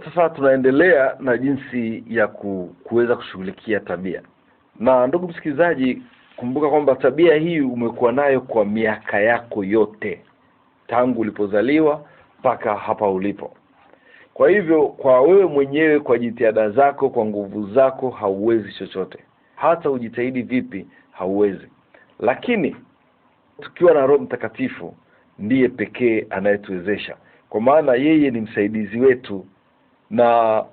hiyo sasa tunaendelea na jinsi ya kuweza kushughulikia tabia. Na ndugu msikilizaji, kumbuka kwamba tabia hii umekuwa nayo kwa miaka yako yote, tangu ulipozaliwa mpaka hapa ulipo. Kwa hivyo kwa wewe mwenyewe, kwa jitihada zako, kwa nguvu zako, hauwezi chochote. Hata ujitahidi vipi, hauwezi. Lakini tukiwa na Roho Mtakatifu, ndiye pekee anayetuwezesha. Kwa maana yeye ni msaidizi wetu, na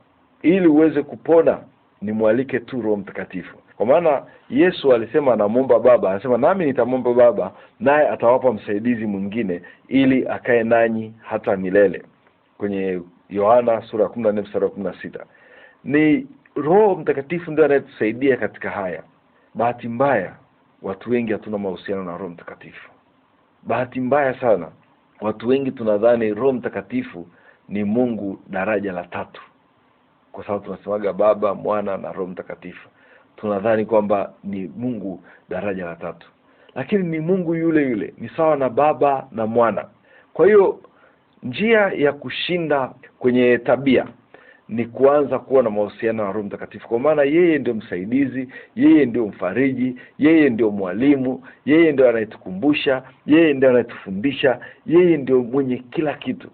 ili uweze kupona ni mwalike tu Roho Mtakatifu. Kwa maana Yesu alisema anamuomba Baba, anasema nami nitamwomba Baba, naye atawapa msaidizi mwingine ili akae nanyi hata milele. Kwenye Yohana sura ya 14 mstari wa 16. Ni Roho Mtakatifu ndiye anayetusaidia katika haya. Bahati mbaya watu wengi hatuna mahusiano na Roho Mtakatifu. Bahati mbaya sana watu wengi tunadhani Roho Mtakatifu ni Mungu daraja la 3. Kwa sababu tunasemaga Baba, Mwana na Roho Mtakatifu. Tunadhani kwamba ni Mungu daraja la 3. Lakini ni Mungu yule yule, ni sawa na Baba na Mwana. Kwa hiyo njia ya kushinda kwenye tabia ni kuanza kuwa na mahusiano na Roho Mtakatifu. Kwa maana yeye ndio msaidizi, yeye ndio mfariji, yeye ndio mwalimu, yeye ndio anayetukumbusha, yeye ndio anayetufundisha, yeye ndio mwenye kila kitu.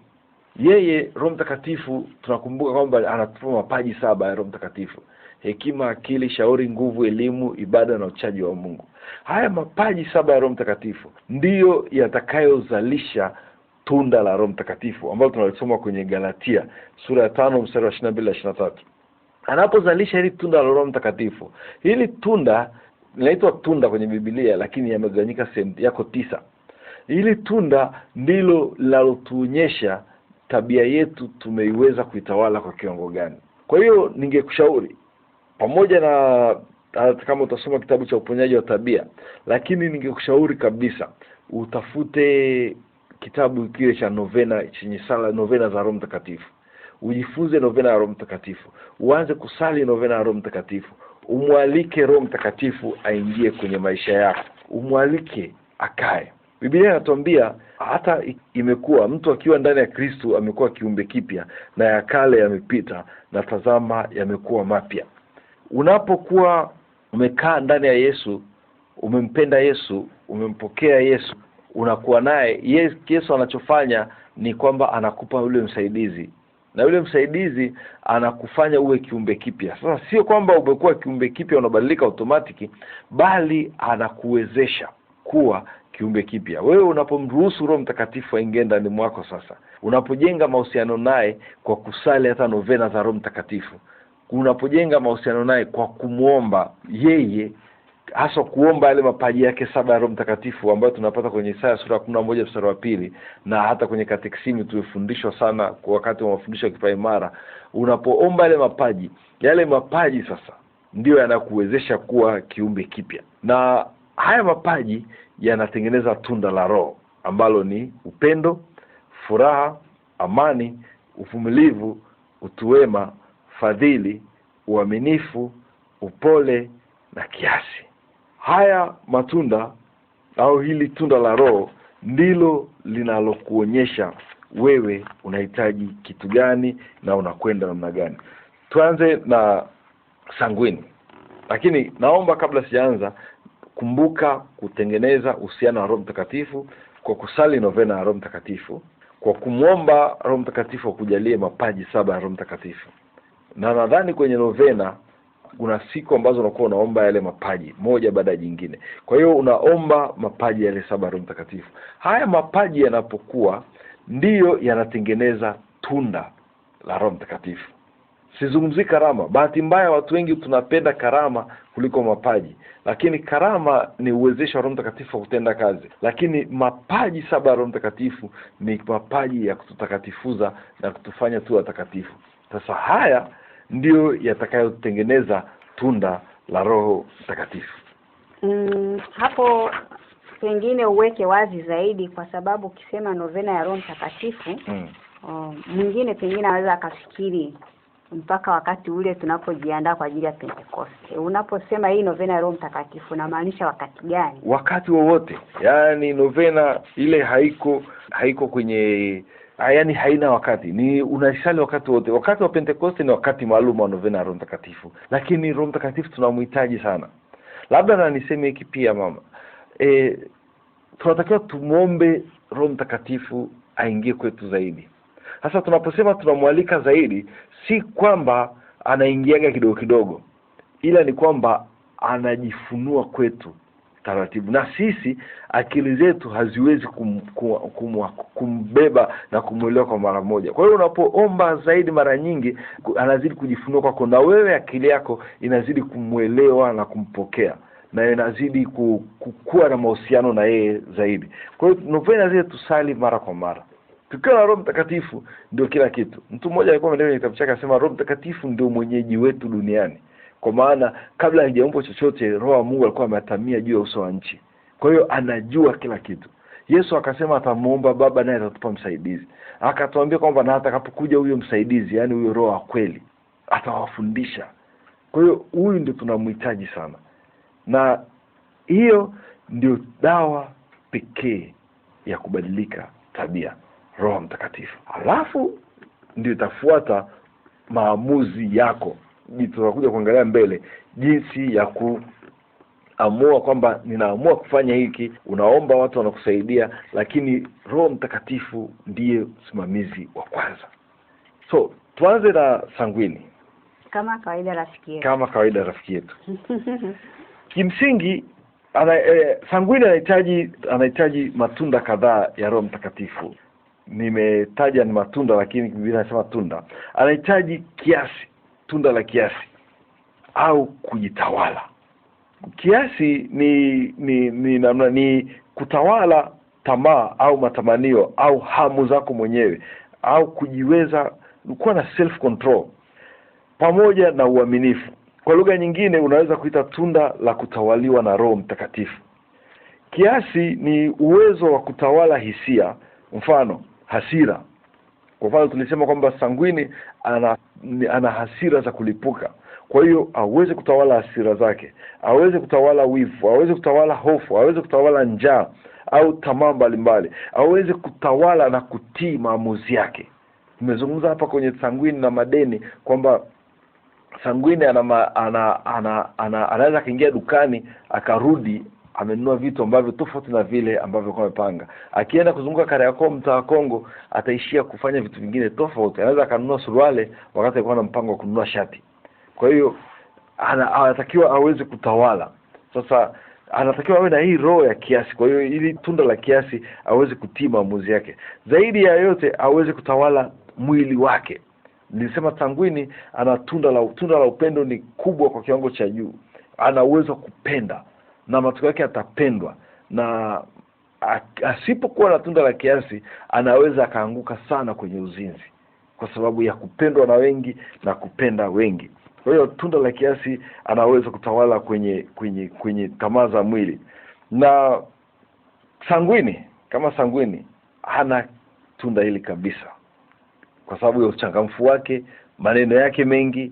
Yeye Roho Mtakatifu tunakumbuka kwamba anatupa mapaji 7 ya Roho Mtakatifu: hekima, akili, shauri, nguvu, elimu, ibada na uchaji wa Mungu. Haya mapaji 7 ya Roho Mtakatifu ndiyo yatakayozalisha tunda la Roho Mtakatifu, ambalo tunalisoma kwenye Galatia sura ya 5 mstari wa 22 na 23. Anapozalisha hili tunda la Roho Mtakatifu, hili tunda linaitwa tunda kwenye Biblia, lakini yamegawanyika sehemu yako 9. Hili tunda ndilo linalotuonyesha tabia yetu tumeiweza kuitawala kwa kiwango gani. Kwa hiyo ningekushauri, pamoja na kama utasoma kitabu cha uponyaji wa tabia, lakini ningekushauri kabisa utafute kitabu kile cha novena, chenye sala novena za Roho Mtakatifu. Ujifunze novena ya Roho Mtakatifu. Uanze kusali novena ya Roho Mtakatifu. Umwalike Roho Mtakatifu aingie kwenye maisha yako. Umwalike akae. Biblia inatuambia hata imekuwa mtu akiwa ndani ya Kristo amekuwa kiumbe kipya, na ya kale yamepita na tazama yamekuwa mapya. Unapokuwa umekaa ndani ya Yesu, umempenda Yesu, umempokea Yesu, unakuwa naye, Yesu anachofanya ni kwamba anakupa ule msaidizi, na yule msaidizi anakufanya uwe kiumbe kipya. Sasa sio kwamba umekuwa kiumbe kipya unabadilika automatic, bali anakuwezesha kuwa kiumbe kipya. Wewe unapomruhusu Roho Mtakatifu aingie ndani mwako, sasa unapojenga mahusiano naye kwa kusali hata novena za Roho Mtakatifu, unapojenga mahusiano naye kwa kumuomba yeye, hasa kuomba yale mapaji yake 7 ya Roho Mtakatifu ambayo tunapata kwenye Isaya sura 11 mstari wa 2, na hata kwenye katekisimu tumefundishwa sana kwa wakati wa mafundisho ya kipaimara. Unapoomba yale mapaji sasa ndio yanakuwezesha kuwa kiumbe kipya. Na haya mapaji yanatengeneza tunda la Roho ambalo ni upendo, furaha, amani, uvumilivu, utuwema, fadhili, uaminifu, upole na kiasi. Haya matunda au hili tunda la Roho ndilo linalokuonyesha wewe unahitaji kitu gani na unakwenda namna gani. Tuanze na sanguini. Lakini naomba kabla sijaanza, kumbuka kutengeneza uhusiano na Roho Mtakatifu kwa kusali novena ya Roho Mtakatifu, kwa kumwomba Roho Mtakatifu akujalie mapaji 7 ya Roho Mtakatifu. Na nadhani kwenye novena kuna siku ambazo unakuwa unaomba yale mapaji moja baada ya jingine. Kwa hiyo unaomba mapaji yale 7 ya Roho Mtakatifu. Haya mapaji yanapokuwa ndiyo yanatengeneza tunda la Roho Mtakatifu. Sizungumzi karama. Bahati mbaya watu wengi tunapenda karama kuliko mapaji. Lakini karama ni uwezesho wa Roho Mtakatifu kutenda kazi. Lakini mapaji 7 ya Roho Mtakatifu ni mapaji ya kututakatifuza na kutufanya tu watakatifu. Sasa haya ndio yatakayotengeneza tunda la Roho Mtakatifu. Hapo pengine uweke wazi zaidi, kwa sababu ukisema novena ya Roho Mtakatifu, mwingine pengine anaweza akafikiri mpaka wakati ule tunapojiandaa kwa ajili ya Pentecoste. Unaposema hii novena ya Roho Mtakatifu unamaanisha wakati gani? Wakati wowote. Yaani novena ile haiko kwenye yaani haina wakati, ni unasali wakati wote. Wakati wa Pentecost ni wakati maalum wa novena ya Roho Mtakatifu, lakini Roho Mtakatifu tunamhitaji sana. Labda na niseme hiki pia mama, tunatakiwa tumuombe Roho Mtakatifu aingie kwetu zaidi. Sasa tunaposema tunamwalika zaidi, si kwamba anaingiaga kidogo kidogo, ila ni kwamba anajifunua kwetu taratibu, na sisi akili zetu haziwezi kumbeba na kumuelewa kwa mara moja. Kwa hiyo unapoomba zaidi, mara nyingi anazidi kujifunua kwako, na wewe akili yako inazidi kumuelewa na kumpokea, na inazidi kukua na mahusiano na yeye zaidi. Kwa hiyo tunapenda zile tusali mara kwa mara. Tukiwa na Roho Mtakatifu ndio kila kitu. Mtu mmoja alikuwa ameandika kitabu chake akasema Roho Mtakatifu ndio mwenyeji wetu duniani. Kwa maana kabla hajaumbwa chochote, Roho wa Mungu alikuwa ametamia juu ya uso wa nchi. Kwa hiyo anajua kila kitu. Yesu akasema atamuomba Baba naye atatupa msaidizi. Akatuambia kwamba na atakapokuja huyo msaidizi, yani huyo Roho wa kweli, atawafundisha. Kwa hiyo huyu ndio tunamhitaji sana. Na hiyo ndio dawa pekee ya kubadilika tabia, Roho Mtakatifu. Alafu ndio itafuata maamuzi yako. Tutakuja kuangalia mbele jinsi ya kuamua kwamba ninaamua kufanya hiki. Unaomba, watu wanakusaidia, lakini Roho Mtakatifu ndiye msimamizi wa kwanza. So tuanze na Sangwini. Kama kawaida rafiki yetu. Kimsingi Sangwini anahitaji matunda kadhaa ya Roho Mtakatifu. Nimetaja ni matunda, lakini Biblia inasema tunda. Anahitaji kiasi, tunda la kiasi au kujitawala. Kiasi ni kutawala tamaa au matamanio au hamu zako mwenyewe, au kujiweza, kuwa na self control pamoja na uaminifu. Kwa lugha nyingine unaweza kuita tunda la kutawaliwa na Roho Mtakatifu. Kiasi ni uwezo wa kutawala hisia, mfano hasira. Kwa mfano tulisema kwamba Sangwini ana hasira za kulipuka. Kwa hiyo aweze kutawala hasira zake, aweze kutawala wivu, aweze kutawala hofu, aweze kutawala njaa au tamaa mbalimbali, aweze kutawala na kutii maamuzi yake. Nimezungumza hapa kwenye Sangwini na madeni kwamba Sangwini anaweza kuingia dukani akarudi amenunua vitu ambavyo tofauti na vile ambavyo kwa amepanga. Akienda kuzunguka Kariakoo, mtaa wa Kongo, ataishia kufanya vitu vingine tofauti. Anaweza kanunua suruali wakati alikuwa na mpango wa kununua shati. Kwa hiyo anatakiwa aweze kutawala. Sasa anatakiwa awe na hii roho ya kiasi. Kwa hiyo ili tunda la kiasi aweze kutii maamuzi yake. Zaidi ya yote aweze kutawala mwili wake. Nilisema Sangwini ana tunda la upendo ni kubwa kwa kiwango cha juu. Ana uwezo kupenda na matokeo yake atapendwa, na asipokuwa na tunda la kiasi anaweza akaanguka sana kwenye uzinzi kwa sababu ya kupendwa na wengi na kupenda wengi. Kwa hiyo tunda la kiasi anaweza kutawala kwenye tamaa za mwili. Na Sangwini hana tunda hili kabisa kwa sababu ya uchangamfu wake, maneno yake mengi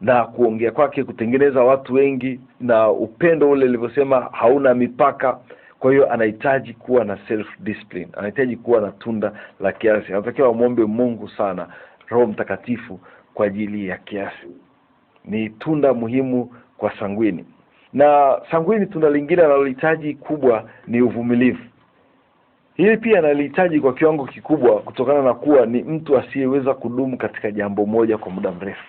na kuongea kwake, kutengeneza watu wengi, na upendo ule nilivyosema hauna mipaka. Kwa hiyo anahitaji kuwa na self discipline, anahitaji kuwa na tunda la kiasi. Anatakiwa muombe Mungu sana Roho Mtakatifu kwa ajili ya kiasi. Ni tunda muhimu kwa Sangwini. Na Sangwini tunda lingine analihitaji kubwa ni uvumilivu. Hili pia analihitaji kwa kiwango kikubwa kutokana na kuwa ni mtu asiyeweza kudumu katika jambo moja kwa muda mrefu.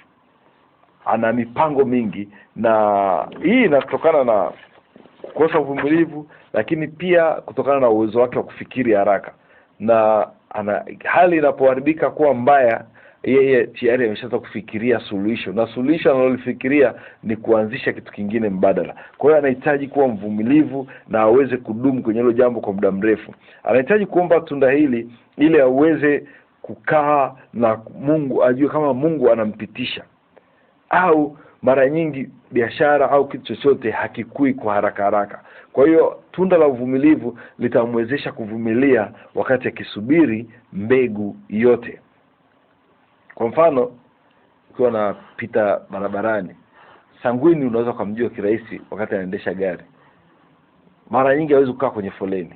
Ana mipango mingi, na hii inatokana na kukosa uvumilivu, lakini pia kutokana na uwezo wake wa kufikiri haraka. Na hali inapoharibika kuwa mbaya, yeye tayari ameshaanza kufikiria suluhisho, na suluhisho analolifikiria ni kuanzisha kitu kingine mbadala. Kwa hiyo anahitaji kuwa mvumilivu na aweze kudumu kwenye hilo jambo kwa muda mrefu. Anahitaji kuomba tunda hili ili aweze kukaa na Mungu, ajue kama Mungu anampitisha. Au mara nyingi biashara au kitu chochote hakikui kwa haraka. Kwa hiyo tunda la uvumilivu litamwezesha kuvumilia wakati akisubiri mbegu yote. Kwa mfano, ukiwa unapita barabarani, Sangwini unaweza kumjua kirahisi wakati anaendesha gari. Mara nyingi hawezi kukaa kwenye foleni.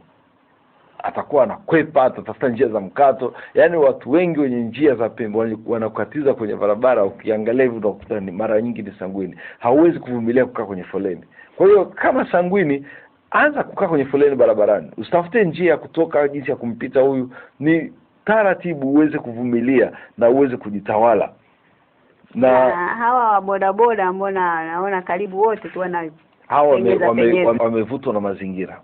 atakuwa anakwepa, atatafuta njia za mkato. Yaani watu wengi wenye njia za pembe wanakatiza kwenye barabara, ukiangalia hivi unakuta ni mara nyingi ni sanguini. Hauwezi kuvumilia kukaa kwenye foleni. Kwa hiyo kama sanguini, anza kukaa kwenye foleni barabarani. Usitafute njia kutoka jinsi ya kumpita huyu, ni taratibu uweze kuvumilia na uweze kujitawala. Na hawa wa bodaboda mbona naona karibu wote tu hawa wamevutwa na mazingira.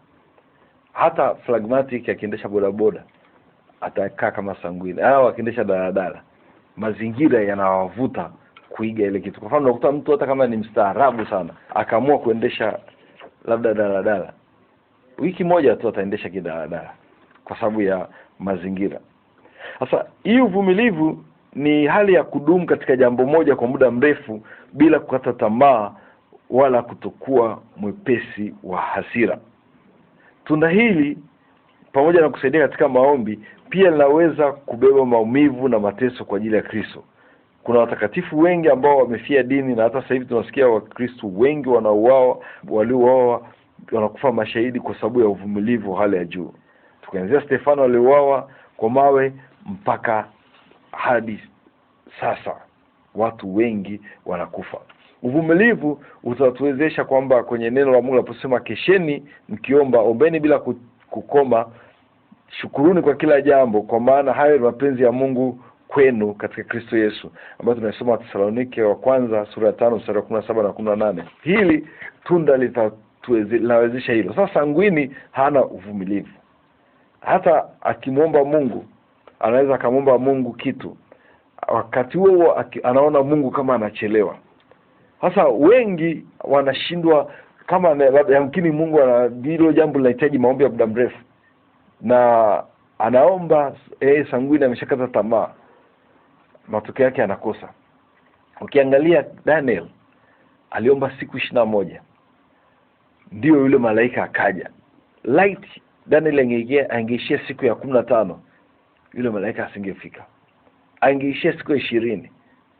Hata phlegmatic akiendesha bodaboda atakaa kama sanguini. Hawa akiendesha daladala, mazingira yanawavuta kuiga ile kitu. Kwa mfano unakuta mtu hata kama ni mstaarabu sana akaamua kuendesha labda daladala, wiki moja tu ataendesha kidaladala kwa sababu ya mazingira. Sasa hii uvumilivu ni hali ya kudumu katika jambo moja kwa muda mrefu bila kukata tamaa wala kutokuwa mwepesi wa hasira. Tunda hili pamoja na kusaidia katika maombi pia linaweza kubeba maumivu na mateso kwa ajili ya Kristo. Kuna watakatifu wengi ambao wamefia dini, na hata sasa hivi tunasikia Wakristo wengi wanauawa, waliouawa wanakufa mashahidi kwa sababu ya uvumilivu wa hali ya juu. Tukianzia Stefano aliuawa kwa mawe mpaka hadi sasa watu wengi wanakufa. Uvumilivu utatuwezesha kwamba kwenye neno la Mungu linaposema kesheni mkiomba, ombeni bila kukoma, shukuruni kwa kila jambo, kwa maana hayo ni mapenzi ya Mungu kwenu katika Kristo Yesu, ambayo tunasoma Thessalonike wa kwanza sura ya 5 mstari wa 17 na 18. Hili tunda linawezesha hilo. Sasa sanguini hana uvumilivu. Hata akimwomba Mungu, anaweza akamwomba Mungu kitu, wakati huo anaona Mungu kama anachelewa. Sasa wengi wanashindwa, kama yamkini Mungu hilo jambo linahitaji maombi ya muda mrefu, na anaomba sanguini ameshakata tamaa, matokeo yake anakosa. Ukiangalia Daniel aliomba siku 21, ndio yule malaika akaja. Light Daniel angeishia siku ya 15, yule malaika asingefika. Angeishia siku ya 20,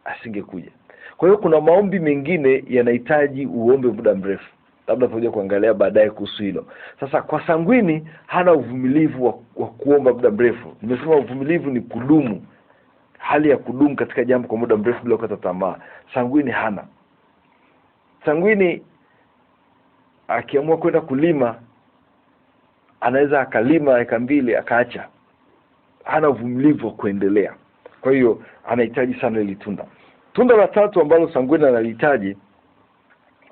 asingekuja. Kwa hiyo kuna maombi mengine yanahitaji uombe muda mrefu. Labda tutakuja kuangalia baadaye kuhusu hilo. Sasa kwa sanguini hana uvumilivu wa kuomba muda mrefu. Nimesema uvumilivu ni kudumu, hali ya kudumu katika jambo kwa muda mrefu bila kukata tamaa. Sanguini hana. Sanguini akiamua kwenda kulima, anaweza akalima eka 2 akaacha. Hana uvumilivu wa kuendelea. Kwa hiyo anahitaji sana ile tunda. Tunda la tatu ambalo sanguini analihitaji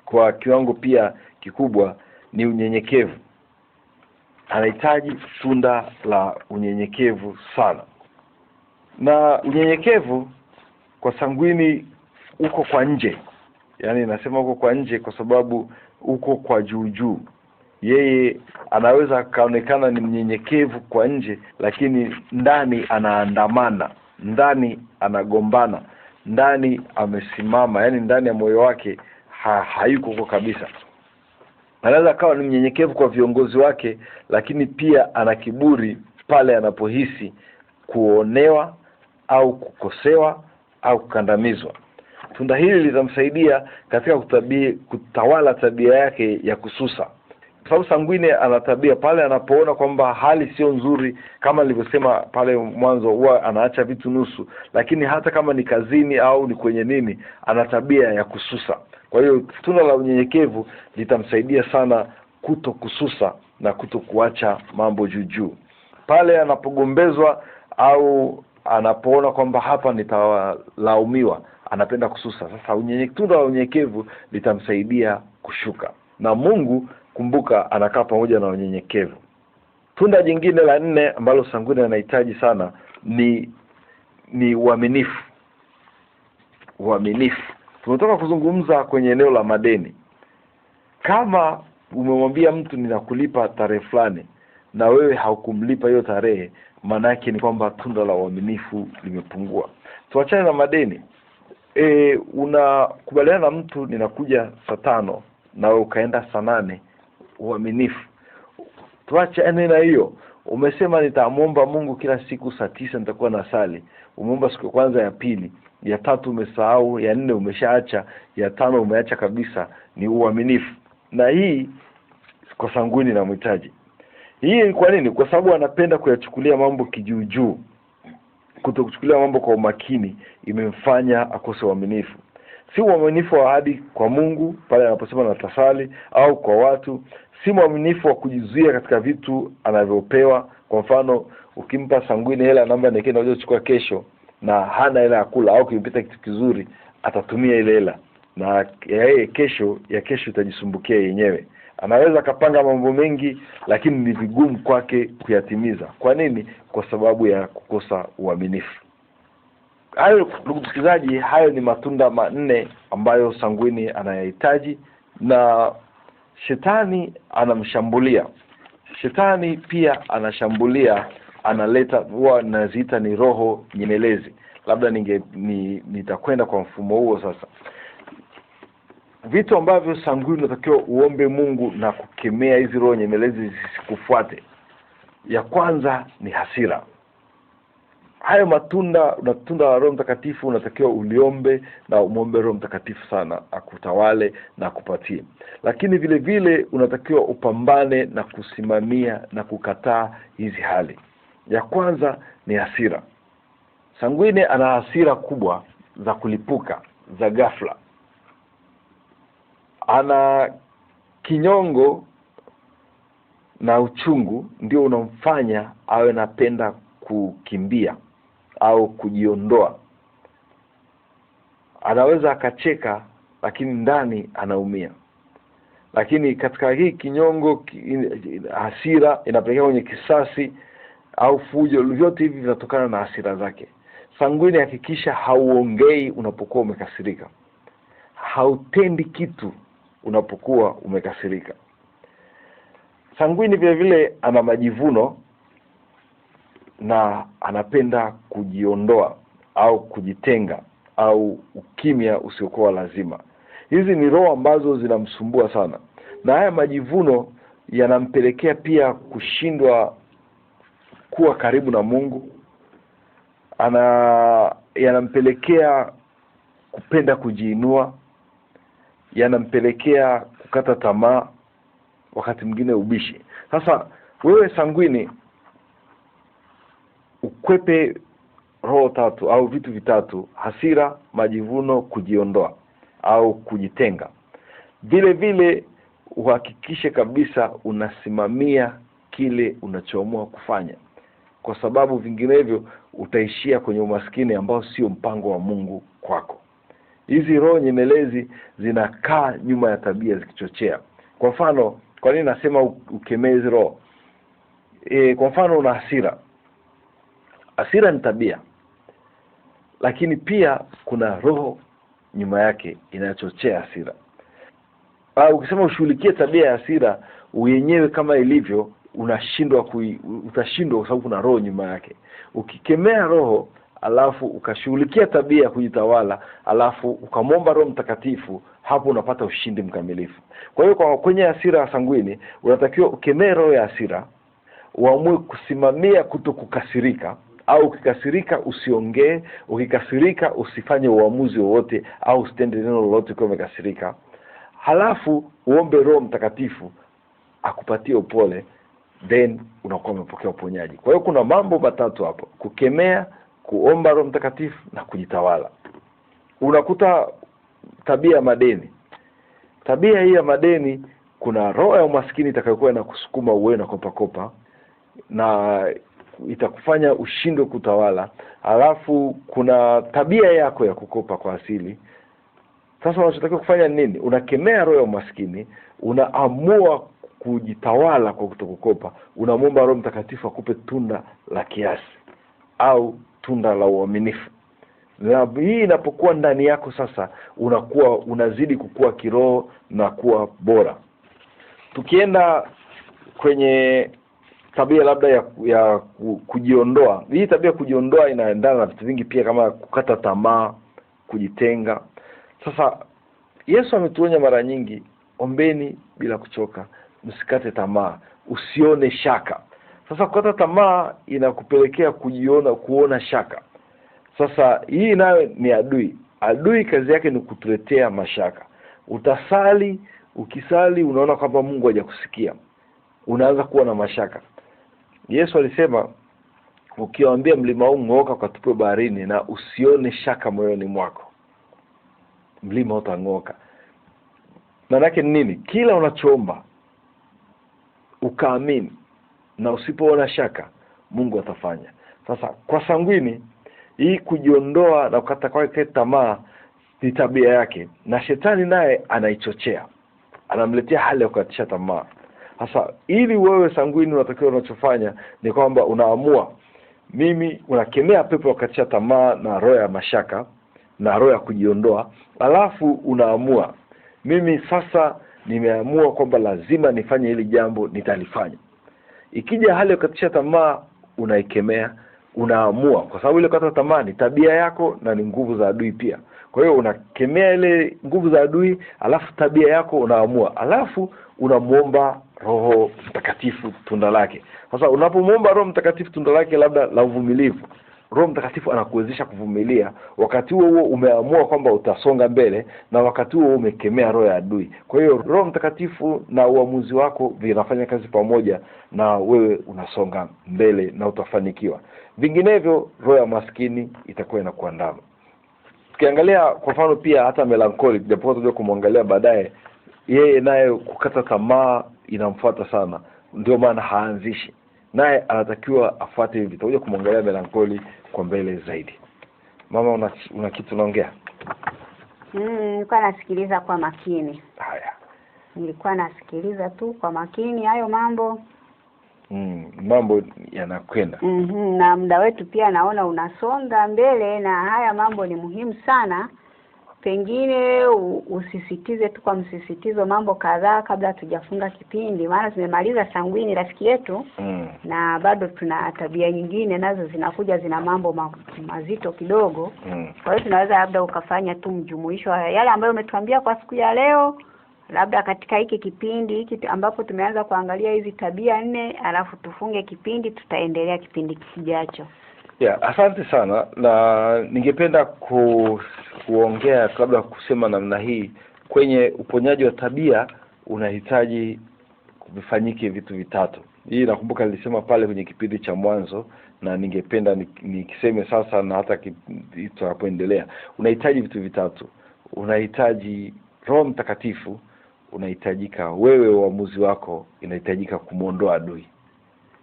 kwa kiwango pia kikubwa ni unyenyekevu. Anahitaji tunda la unyenyekevu sana. Na unyenyekevu kwa sanguini uko kwa nje. Yaani nasema uko kwa nje kwa sababu uko kwa juu. Yeye anaweza kaonekana ni mnyenyekevu kwa nje, lakini ndani anaandamana, ndani anagombana, ndani amesimama, yani ndani ya moyo wake hayuko kwa kabisa. Anaweza kawa ni mnyenyekevu kwa viongozi wake, lakini pia ana kiburi pale anapohisi kuonewa au kukosewa au kukandamizwa. Tunda hili litamsaidia katika kutawala tabia yake ya kususa. Kwa sababu sanguini ana tabia pale anapoona kwamba hali sio nzuri, kama nilivyosema pale mwanzo, huwa anaacha vitu nusu. Lakini hata kama ni kazini au ni kwenye nini, ana tabia ya kususa. Kwa hiyo tunda la unyenyekevu litamsaidia sana kuto kususa na kuto kuacha mambo juu. Pale anapogombezwa au anapoona kwamba hapa nitalaumiwa, anapenda kususa. Sasa tunda la unyenyekevu litamsaidia kushuka. Na Mungu, kumbuka, anakaa pamoja na unyenyekevu. Tunda jingine la 4 ambalo sanguini anahitaji sana ni uaminifu. Uaminifu. Tunataka kuzungumza kwenye eneo la madeni. Kama umemwambia mtu ninakulipa tarehe fulani na wewe haukumlipa hiyo tarehe, maana yake ni kwamba tunda la uaminifu limepungua. Tuachane na madeni. Unakubaliana na mtu ninakuja saa 5 na wewe ukaenda saa 8, uaminifu. Tuachane na hiyo. Umesema nitamuomba Mungu kila siku saa 9 nitakuwa nasali. Umeomba siku ya kwanza, ya pili, ya 3 umesahau, ya 4 umeshaacha, ya 5 umeacha kabisa. Ni uaminifu. Na hii kwa sanguini na mhitaji. Hii ni kwa nini? Kwa sababu anapenda kuyachukulia mambo kijuujuu. Kutokuchukulia mambo kwa umakini imemfanya akose uaminifu. Si uaminifu wa ahadi kwa Mungu pale anaposema na tasali, au kwa watu. Si uaminifu wa kujizuia katika vitu anavyopewa. Kwa mfano, ukimpa Sangwini hela namba nikaenda unaweza kuchukua kesho na hana hela ya kula, au kimpita kitu kizuri atatumia ile hela na yeye kesho itajisumbukia yenyewe. Anaweza kapanga mambo mengi lakini ni vigumu kwake kuyatimiza. Kwa nini? Kwa sababu ya kukosa uaminifu. Hayo, ndugu msikilizaji, hayo ni matunda manne ambayo Sangwini anayahitaji, na shetani anamshambulia. Shetani pia anashambulia, analeta, huwa naziita ni roho nyemelezi. Labda nitakwenda kwa mfumo huo sasa. Vitu ambavyo Sangwini unatakiwa uombe Mungu na kukemea hizi roho nyemelezi zisikufuate. Ya kwanza ni hasira. Hayo matunda la Roho Mtakatifu unatakiwa uliombe na umuombe Roho Mtakatifu sana akutawale na akupatie. Lakini vile vile unatakiwa upambane na kusimamia na kukataa hizi hali. Ya kwanza ni hasira. Sangwini ana hasira kubwa za kulipuka, za ghafla. Ana kinyongo na uchungu ndio unamfanya awe napenda kukimbia au kujiondoa. Anaweza akacheka lakini ndani anaumia. Lakini katika hii kinyongo, hasira inapelekea kwenye kisasi au fujo. Vyote hivi vinatokana na hasira zake. Sangwini hakikisha hauongei unapokuwa umekasirika. Hautendi kitu unapokuwa umekasirika. Sangwini vile vile ana majivuno na anapenda kujiondoa au kujitenga au ukimya usiokuwa lazima. Hizi ni roho ambazo zinamsumbua sana. Na haya majivuno yanampelekea pia kushindwa kuwa karibu na Mungu. Yanampelekea kupenda kujiinua. Yanampelekea kukata tamaa, wakati mwingine ubishi. Sasa wewe Sangwini, ukwepe roho tatu au vitu vitatu: hasira, majivuno, kujiondoa au kujitenga. Vile vile uhakikishe kabisa unasimamia kile unachoamua kufanya, kwa sababu vinginevyo utaishia kwenye umaskini ambao sio mpango wa Mungu kwako. Hizi roho nyemelezi zinakaa nyuma ya tabia zikichochea. Kwa mfano, kwa nini nasema ukemee hizi roho? Kwa mfano, una hasira. Hasira ni tabia, lakini pia kuna roho nyuma yake inachochea hasira. Ukisema ushughulikie tabia ya hasira uyenyewe kama ilivyo, utashindwa kwa sababu kuna roho nyuma yake. Ukikemea roho alafu ukashughulikia tabia ya kujitawala, alafu ukamwomba Roho Mtakatifu, hapo unapata ushindi mkamilifu. Kwa hiyo kwenye hasira ya Sangwini unatakiwa ukemee roho ya hasira, uamue kusimamia kutokukasirika, au ukikasirika usiongee, ukikasirika usifanye uamuzi wowote au usitende neno lolote kwa umekasirika. Halafu uombe Roho Mtakatifu akupatie upole, then unakuwa umepokea uponyaji. Kwa hiyo kuna mambo matatu hapo: kukemea, kuomba Roho Mtakatifu na kujitawala. Unakuta tabia ya madeni. Tabia hii ya madeni, kuna roho ya umaskini itakayokuwa inakusukuma uwe na kopa na itakufanya ushindwe kutawala. Halafu kuna tabia yako ya kukopa kwa asili. Sasa unachotakiwa kufanya nini? Unakemea roho ya umaskini, unaamua kujitawala kwa kutokukopa, unamwomba Roho Mtakatifu akupe tunda la kiasi au tunda la uaminifu. Na hii inapokuwa ndani yako, sasa unazidi kukua kiroho na kuwa bora. Tukienda kwenye tabia labda ya kujiondoa. Hii tabia kujiondoa inaendana na vitu vingi pia, kama kukata tamaa, kujitenga. Sasa Yesu ametuonya mara nyingi, ombeni bila kuchoka, msikate tamaa, usione shaka. Sasa kukata tamaa inakupelekea kuona shaka. Sasa hii nayo ni adui. Adui kazi yake ni kutuletea mashaka. Utasali, ukisali unaona kwamba Mungu hajakusikia, unaanza kuwa na mashaka. Yesu alisema ukiwaambia mlima huu ng'ooka ukatupwe baharini na usione shaka moyoni mwako, mlima utang'oka. Maana yake nini? Kila unachoomba ukaamini na usipoona shaka, Mungu atafanya. Sasa kwa Sangwini, hii kujiondoa na kukata kwake tamaa ni tabia yake, na shetani naye anaichochea, anamletea hali ya kukatisha tamaa. Sasa ili wewe Sangwini, unatakiwa unachofanya ni kwamba unaamua, mimi unakemea pepo ya kukatisha tamaa na roho ya mashaka na roho ya kujiondoa, alafu unaamua, mimi sasa nimeamua kwamba lazima nifanye hili jambo, nitalifanya. Ikija hali ya kukatisha tamaa, unaikemea, unaamua, kwa sababu ile kukata tamaa ni tabia yako na ni nguvu za adui pia. Kwa hiyo unakemea ile nguvu za adui, alafu tabia yako unaamua, alafu unamuomba Roho Mtakatifu tunda lake. Sasa unapomuomba Roho Mtakatifu tunda lake labda la uvumilivu, Roho Mtakatifu anakuwezesha kuvumilia. Wakati huo umeamua kwamba utasonga mbele, na wakati huo umekemea roho ya adui. Kwa hiyo Roho Mtakatifu na uamuzi wako vinafanya kazi pamoja, na wewe unasonga mbele na utafanikiwa. Vinginevyo roho ya maskini itakuwa inakuandama. Tukiangalia kwa mfano pia hata melancholic, japo tutaje kumwangalia baadaye, yeye naye kukata tamaa inamfuata sana, ndio maana haanzishi. Naye anatakiwa afuate hivi. Tutakuja kumwangalia melancholic kwa mbele zaidi. Mama, una kitu unaongea? Nilikuwa nasikiliza kwa makini. Haya. Nilikuwa nasikiliza tu kwa makini hayo mambo. Mambo yanakwenda. Na muda wetu pia naona unasonga mbele, na haya mambo ni muhimu sana. Pengine usisitize tu kwa msisitizo mambo kadhaa kabla tujafunga kipindi, maana tumemaliza Sangwini rafiki yetu. Na bado tuna tabia nyingine nazo zinakuja, zina mambo mazito kidogo. Kwa hiyo tunaweza labda ukafanya tu mjumuisho wa yale ambayo umetuambia kwa siku ya leo, labda katika hiki kipindi hiki ambapo tumeanza kuangalia hizi tabia 4, alafu tufunge kipindi, tutaendelea kipindi kijacho. Asante sana, na ningependa kuongea kabla kusema namna hii. Kwenye uponyaji wa tabia unahitaji kuvifanyike vitu vitatu. Hii nakumbuka nilisema pale kwenye kipindi cha mwanzo, na ningependa nikiseme sasa na hata tutapoendelea. Unahitaji vitu vitatu. Unahitaji Roho Mtakatifu, unahitajika wewe, uamuzi wako, inahitajika kumuondoa adui.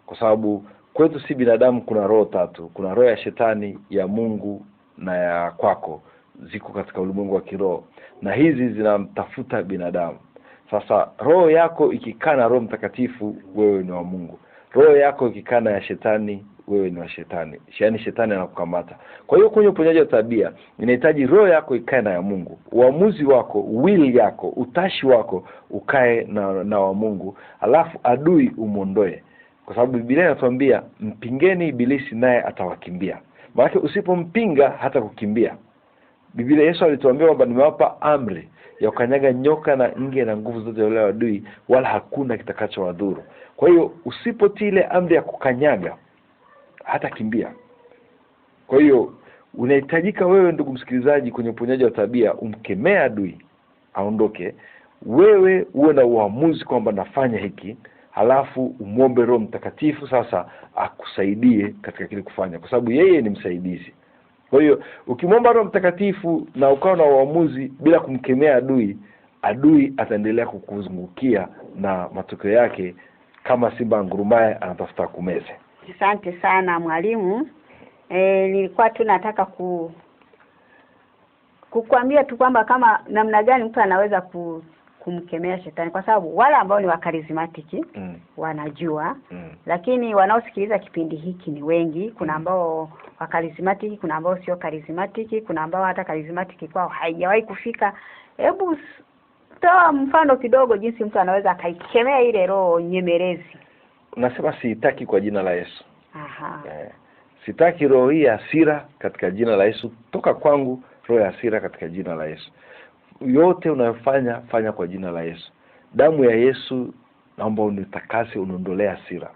Kwa sababu kwetu si binadamu kuna roho tatu. Kuna roho ya shetani, ya Mungu na ya kwako, ziko katika ulimwengu wa kiroho, na hizi zinamtafuta binadamu. Sasa roho yako ikikaa na Roho Mtakatifu, wewe ni wa Mungu. Roho yako ikikaa na ya shetani, wewe ni wa shetani. Yaani shetani anakukamata. Kwa hiyo kwenye uponyaji wa tabia inahitaji roho yako ikae na ya Mungu. Uamuzi wako, will yako, utashi wako ukae na wa Mungu, alafu adui umuondoe. Kwa sababu Biblia inatuambia mpingeni ibilisi naye atawakimbia. Maana usipompinga hata kukimbia. Biblia, Yesu alituambia kwamba nimewapa amri ya kukanyaga nyoka na nge na nguvu zote za yule adui, wala hakuna kitakachowadhuru. Kwa hiyo usipotii ile amri ya kukanyaga hata kimbia. Kwa hiyo unahitajika wewe, ndugu msikilizaji, kwenye uponyaji wa tabia umkemee adui aondoke. Wewe uwe na uamuzi kwamba nafanya hiki, halafu umuombe Roho Mtakatifu sasa akusaidie katika kile kufanya, kwa sababu yeye ni msaidizi. Kwa hiyo ukimwomba Roho Mtakatifu na ukawa na uamuzi bila kumkemea adui, adui ataendelea kukuzungukia, na matokeo yake kama simba ngurumaye anatafuta kumeze. Asante sana mwalimu. Nilikuwa tu nataka kukuambia tu kwamba kama namna gani mtu anaweza kumkemea shetani, kwa sababu wale ambao ni wakarismatiki wanajua, lakini wanaosikiliza kipindi hiki ni wengi. Kuna ambao wakarismatiki, kuna ambao sio karismatiki, kuna ambao hata karismatiki kwao haijawahi kufika. Hebu toa mfano kidogo jinsi mtu anaweza akaikemea ile roho nyemelezi. Unasema sitaki kwa jina la Yesu. Sitaki roho hii ya hasira katika jina la Yesu. Toka kwangu roho ya hasira katika jina la Yesu. Yote unayofanya fanya kwa jina la Yesu. Damu ya Yesu naomba unitakase, uniondolee hasira.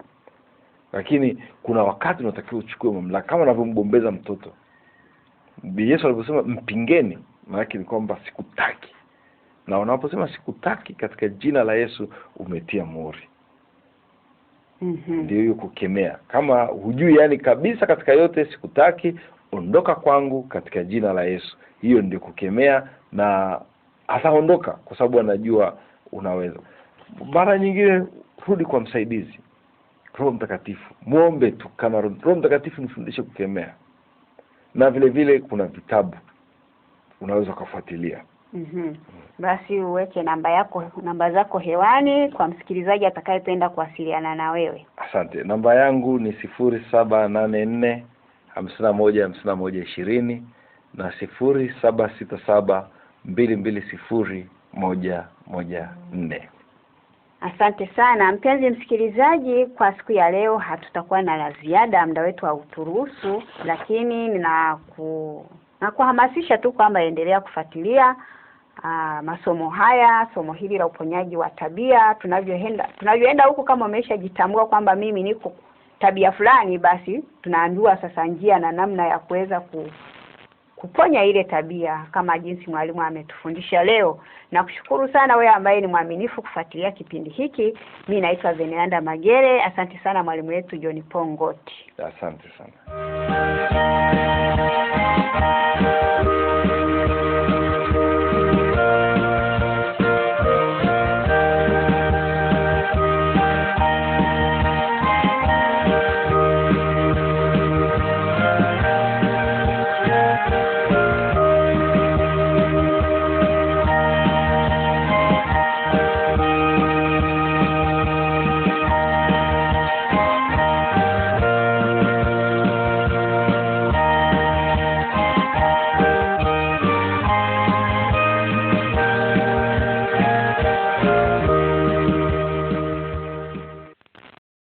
Lakini kuna wakati unatakiwa uchukue mamlaka, kama unavyomgombeza mtoto. Yesu aliposema mpingeni, maana yake ni kwamba sikutaki. Na unaposema sikutaki katika jina la Yesu, umetia muhuri. Ndio hiyo kukemea. Kama hujui yani kabisa katika yote sikutaki, ondoka kwangu katika jina la Yesu. Hiyo ndio kukemea, na ataondoka kwa sababu anajua unaweza. Mara nyingine rudi kwa msaidizi, Roho Mtakatifu. Muombe tu kama Roho Mtakatifu nifundishe kukemea. Na vile vile kuna vitabu unaweza kufuatilia. Basi uweke namba zako hewani kwa msikilizaji atakayependa kuwasiliana na wewe. Asante. Namba yangu ni 0784 515120 na 0767220114. Asante sana mpenzi msikilizaji, kwa siku ya leo hatutakuwa na la ziada, muda wetu hauturuhusu, lakini nakuhamasisha tu kwamba endelea kufuatilia masomo haya, somo hili la uponyaji wa tabia. Tunavyoenda huko, kama umeshajitambua kwamba mimi niko tabia fulani, basi tunaambiwa sasa njia na namna ya kuweza kuponya ile tabia kama jinsi mwalimu ametufundisha leo. Na kushukuru sana wewe ambaye ni mwaminifu kufuatilia kipindi hiki. Mimi naitwa Veneranda Magere. Asante sana mwalimu wetu John Pongoti. Asante sana.